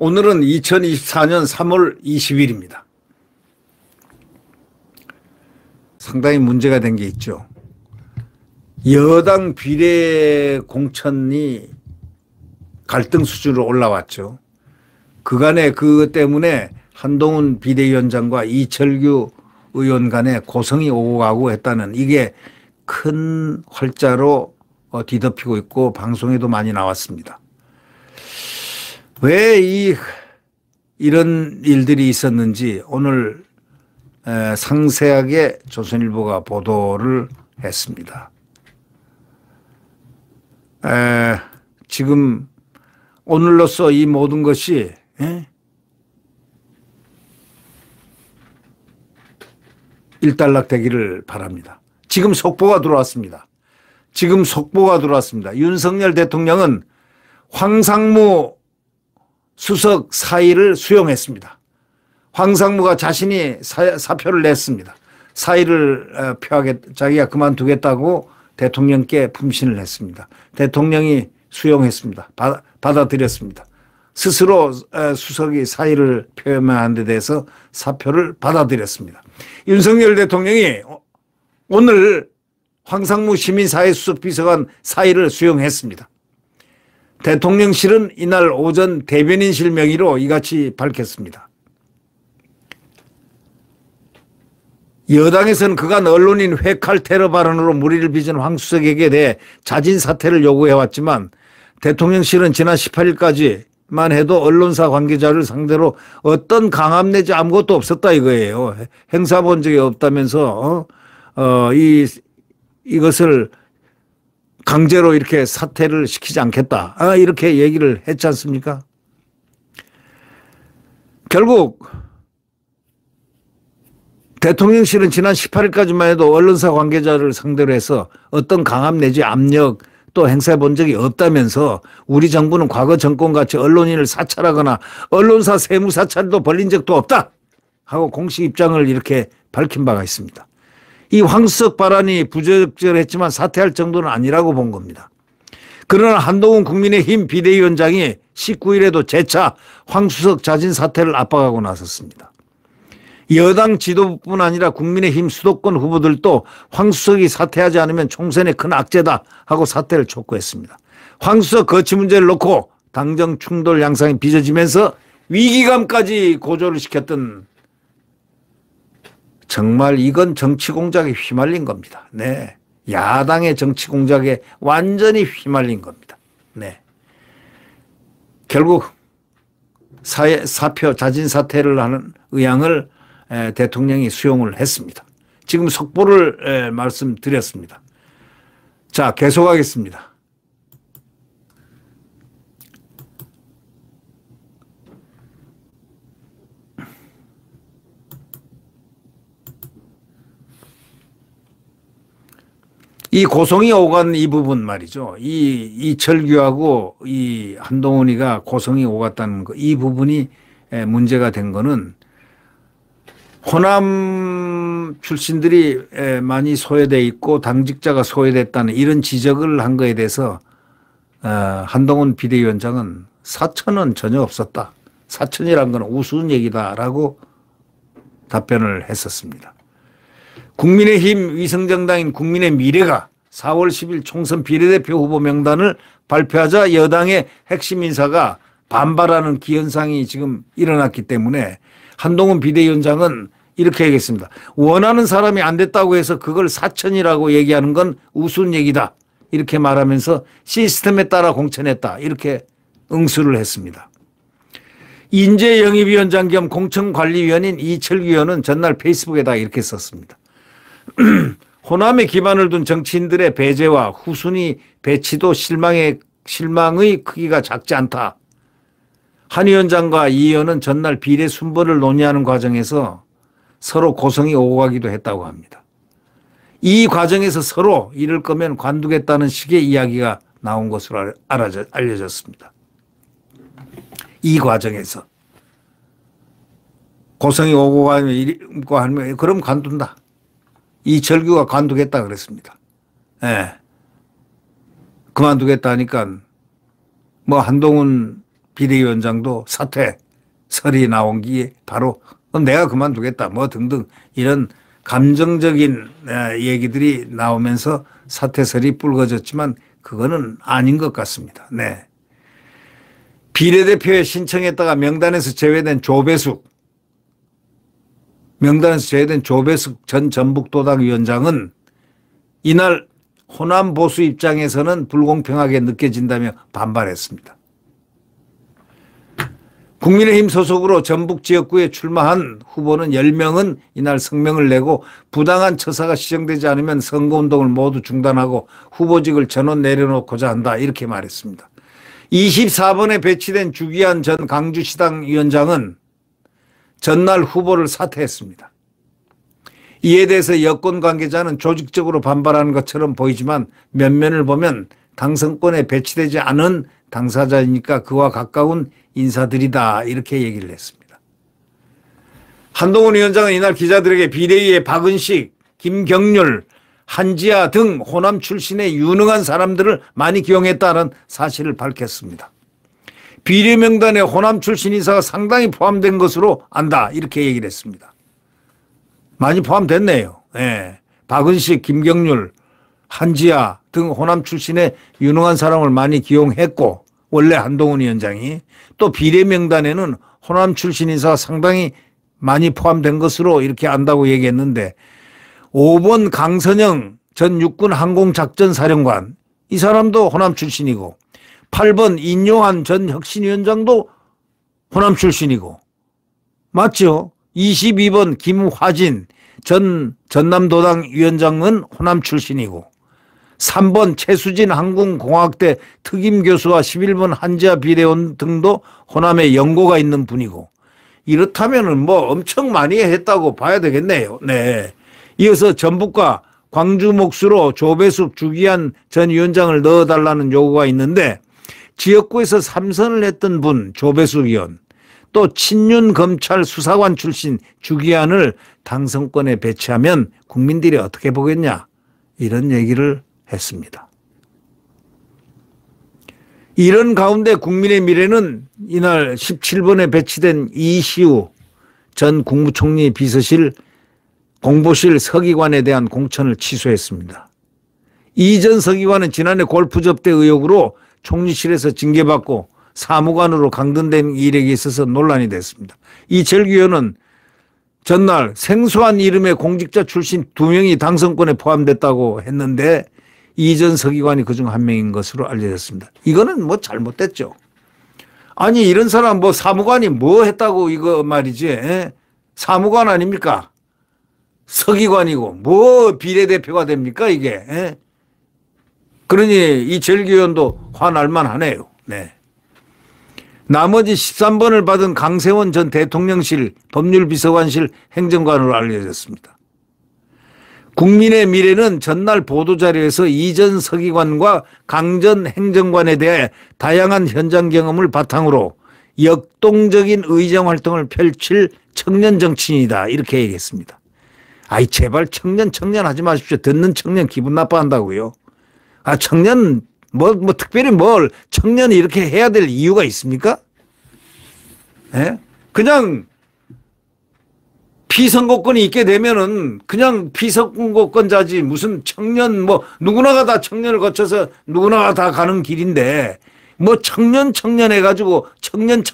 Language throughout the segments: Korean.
오늘은 2024년 3월 20일입니다. 상당히 문제가 된 게 있죠. 여당 비례 공천이 갈등 수준으로 올라왔죠. 그간에 그것 때문에 한동훈 비대위원장과 이철규 의원 간에 고성이 오고 가고 했다는 이게 큰 활자로 뒤덮이고 있고 방송에도 많이 나왔습니다. 왜 이런 일들이 있었는지 오늘 상세하게 조선일보가 보도를 했습니다. 지금 오늘로써 이 모든 것이 일단락되기를 바랍니다. 지금 속보가 들어왔습니다. 윤석열 대통령은 황상무 수석 사의를 수용했습니다. 황상무가 자신이 사표를 냈습니다. 사의를 자기가 그만두겠다고 대통령께 품신을 했습니다. 대통령이 수용했습니다. 받아들였습니다. 스스로 수석이 사의를 표명한 데 대해서 사표를 받아들였습니다. 윤석열 대통령이 오늘 황상무 시민사회수석비서관 사의를 수용했습니다. 대통령실은 이날 오전 대변인실 명의로 이같이 밝혔습니다. 여당에서는 그간 언론인 회칼 테러 발언으로 물의를 빚은 황 수석에게 대해 자진 사퇴를 요구해왔지만 대통령실은 지난 18일까지만 해도 언론사 관계자를 상대로 어떤 강압 내지 아무것도 없었다 이거예요. 행사 본 적이 없다면서 이것을 강제로 이렇게 사퇴를 시키지 않겠다. 이렇게 얘기를 했지 않습니까? 결국 대통령실은 지난 18일까지만 해도 언론사 관계자를 상대로 해서 어떤 강압 내지 압력 또 행사해 본 적이 없다면서 우리 정부는 과거 정권같이 언론인을 사찰하거나 언론사 세무 사찰도 벌린 적도 없다 하고 공식 입장을 이렇게 밝힌 바가 있습니다. 이 황수석 발언이 부적절했지만 사퇴할 정도는 아니라고 본 겁니다. 그러나 한동훈 국민의힘 비대위원장이 19일에도 재차 황수석 자진 사퇴를 압박하고 나섰습니다. 여당 지도부뿐 아니라 국민의힘 수도권 후보들도 황수석이 사퇴하지 않으면 총선에 큰 악재다 하고 사퇴를 촉구했습니다. 황수석 거취 문제를 놓고 당정 충돌 양상이 빚어지면서 위기감까지 고조를 시켰던 정말 이건 정치 공작에 휘말린 겁니다. 네. 야당의 정치 공작에 완전히 휘말린 겁니다. 네. 결국 사표 자진 사퇴를 하는 의향을 대통령이 수용을 했습니다. 지금 속보를 말씀드렸습니다. 자, 계속하겠습니다. 이 고성이 오간 이 부분 말이죠. 이철규하고 이 한동훈이가 고성이 오갔다는 거, 이 부분이 문제가 된 거는 호남 출신들이 많이 소외돼 있고 당직자가 소외됐다는 이런 지적을 한 거에 대해서 한동훈 비대위원장은 사천은 전혀 없었다. 사천이란 건 우스운 얘기다라고 답변을 했었습니다. 국민의힘 위성정당인 국민의 미래가 4월 10일 총선 비례대표 후보 명단을 발표하자 여당의 핵심 인사가 반발하는 기현상이 지금 일어났기 때문에 한동훈 비대위원장은 이렇게 얘기했습니다. 원하는 사람이 안 됐다고 해서 그걸 사천이라고 얘기하는 건 우스운 얘기다. 이렇게 말하면서 시스템에 따라 공천했다. 이렇게 응수를 했습니다. 인재영입위원장 겸 공천관리위원인 이철규 의원은 전날 페이스북에다 이렇게 썼습니다. 호남에 기반을 둔 정치인들의 배제와 후순위 배치도 실망의 크기가 작지 않다. 한 위원장과 이 의원은 전날 비례 순번을 논의하는 과정에서 서로 고성이 오고 가기도 했다고 합니다. 이 과정에서 서로 이럴 거면 관두겠다는 식의 이야기가 나온 것으로 알려졌습니다. 이 과정에서 고성이 오고 가면 그럼 관둔다. 이철규가 관두겠다 그랬습니다. 예. 그만두겠다 하니까 뭐 한동훈 비대위원장도 사퇴설이 나온 게 바로 내가 그만두겠다 뭐 등등 이런 감정적인 얘기들이 나오면서 사퇴설이 불거졌지만 그거는 아닌 것 같습니다. 네. 비례대표에 신청했다가 명단에서 제외된 조배숙 전 전북도당위원장은 이날 호남 보수 입장에서는 불공평하게 느껴진다며 반발했습니다. 국민의힘 소속으로 전북 지역구에 출마한 후보는 10명은 이날 성명을 내고 부당한 처사가 시정되지 않으면 선거운동을 모두 중단하고 후보직을 전원 내려놓고자 한다 이렇게 말했습니다. 24번에 배치된 주기한 전 강주시당 위원장은 전날 후보를 사퇴했습니다. 이에 대해서 여권 관계자는 조직적으로 반발하는 것처럼 보이지만 면면을 보면 당선권에 배치되지 않은 당사자이니까 그와 가까운 인사들이다 이렇게 얘기를 했습니다. 한동훈 위원장은 이날 기자들에게 비대위에 박은식, 김경률, 한지아 등 호남 출신의 유능한 사람들을 많이 기용했다는 사실을 밝혔습니다. 비례 명단에 호남 출신 인사가 상당히 포함된 것으로 안다 이렇게 얘기를 했습니다. 많이 포함됐네요. 예. 박은식, 김경률, 한지아 등 호남 출신의 유능한 사람을 많이 기용했고 원래 한동훈 위원장이 또 비례 명단에는 호남 출신 인사가 상당히 많이 포함된 것으로 이렇게 안다고 얘기했는데 5번 강선영 전 육군 항공작전사령관 이 사람도 호남 출신이고 8번 인요한 전 혁신위원장도 호남 출신이고 맞죠? 22번 김화진 전 전남도당 위원장은 호남 출신이고 3번 최수진 항공공학대 특임교수와 11번 한지아 비대위원 등도 호남에 연고가 있는 분이고 이렇다면 뭐 엄청 많이 했다고 봐야 되겠네요. 네. 이어서 전북과 광주 몫으로 조배숙 주기한 전 위원장을 넣어달라는 요구가 있는데 지역구에서 3선을 했던 분 조배숙 의원 또 친윤 검찰 수사관 출신 주기한을 당선권에 배치하면 국민들이 어떻게 보겠냐 이런 얘기를 했습니다. 이런 가운데 국민의 미래는 이날 17번에 배치된 이시우 전 국무총리 비서실 공보실 서기관에 대한 공천을 취소했습니다. 이 전 서기관은 지난해 골프 접대 의혹으로 총리실에서 징계받고 사무관으로 강등된 이력이 있어서 논란이 됐습니다. 이철규 의원은 전날 생소한 이름의 공직자 출신 2명이 당선권에 포함됐다고 했는데 이 전 서기관이 그중 한 명인 것으로 알려졌습니다. 이거는 뭐 잘못됐죠. 아니 이런 사람 뭐 사무관이 뭐 했다고 이거 말이지. 에? 사무관 아닙니까? 서기관이고 뭐 비례대표가 됩니까 이게. 에? 그러니 이철규 의원도 화날만 하네요. 네. 나머지 13번을 받은 강세원 전 대통령실 법률비서관실 행정관으로 알려졌습니다. 국민의 미래는 전날 보도자료에서 이전 서기관과 강 전 행정관에 대해 다양한 현장 경험을 바탕으로 역동적인 의정활동을 펼칠 청년 정치인이다 이렇게 얘기했습니다. 아이 제발 청년 하지 마십시오. 듣는 청년 기분 나빠한다고요. 아 청년 뭐 특별히 뭘 청년이 이렇게 해야 될 이유가 있습니까? 예? 그냥 피선거권이 있게 되면은 그냥 피선거권자지 무슨 청년 뭐 누구나가 다 청년을 거쳐서 누구나가 다 가는 길인데 뭐 청년 해가지고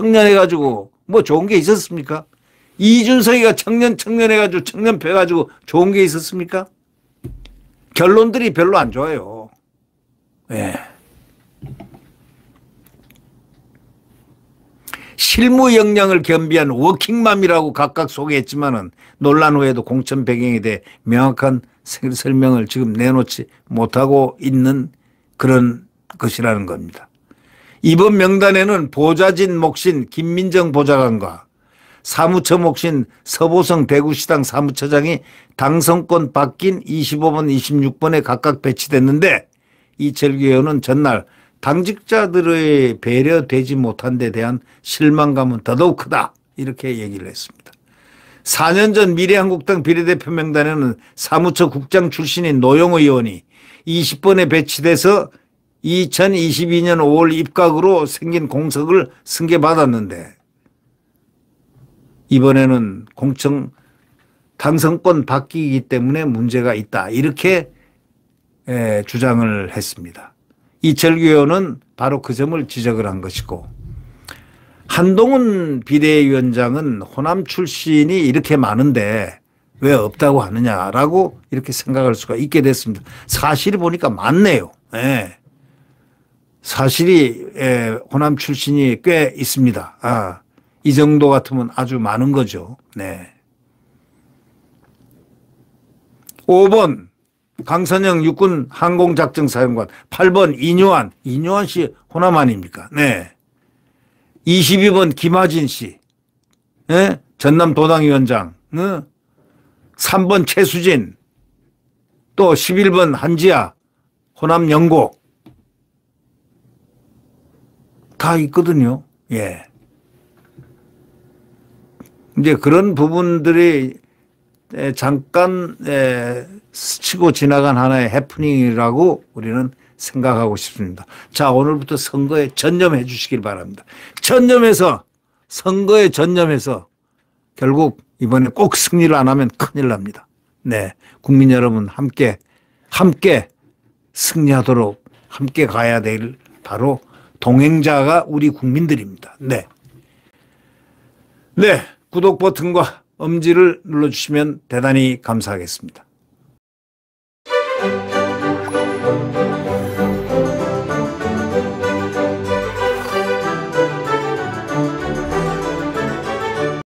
해가지고 뭐 좋은 게 있었습니까? 이준석이가 청년 해가지고 청년표 해가지고 좋은 게 있었습니까? 결론들이 별로 안 좋아요. 예. 실무 역량을 겸비한 워킹맘이라고 각각 소개했지만은 논란 후에도 공천 배경에 대해 명확한 설명을 지금 내놓지 못하고 있는 그런 것이라는 겁니다. 이번 명단에는 보좌진 몫인 김민정 보좌관과 사무처 몫인 서보성 대구시당 사무처장이 당선권 바뀐 25번, 26번에 각각 배치됐는데 이철규 의원은 전날 당직자들의 배려되지 못한 데 대한 실망감은 더더욱 크다 이렇게 얘기를 했습니다. 4년 전 미래한국당 비례대표 명단에는 사무처 국장 출신인 노영호 의원이 20번에 배치돼서 2022년 5월 입각으로 생긴 공석을 승계받았는데 이번에는 공청 당선권 바뀌기 때문에 문제가 있다. 이렇게 주장을 했습니다. 이철규 의원은 바로 그 점을 지적을 한 것이고 한동훈 비대위원장은 호남 출신이 이렇게 많은데 왜 없다고 하느냐라고 이렇게 생각할 수가 있게 됐습니다. 사실이 보니까 맞네요. 네. 사실이 호남 출신이 꽤 있습니다. 이 정도 같으면 아주 많은 거죠. 네. 5번 강선영 육군 항공작전사령관, 8번 이뇨한 씨 호남 아닙니까? 네. 22번 김하진 씨, 네? 전남 도당위원장, 3번 최수진, 또 11번 한지아, 호남 영고 다 있거든요. 예. 이제 그런 부분들이 잠깐 스치고 지나간 하나의 해프닝이라고 우리는 생각하고 싶습니다. 자, 오늘부터 선거에 전념해 주시길 바랍니다. 선거에 전념해서 결국 이번에 꼭 승리를 안 하면 큰일 납니다. 네. 국민 여러분 함께 승리하도록 함께 가야 될 바로 동행자가 우리 국민들입니다. 네. 네. 구독 버튼과 엄지를 눌러주시면 대단히 감사하겠습니다.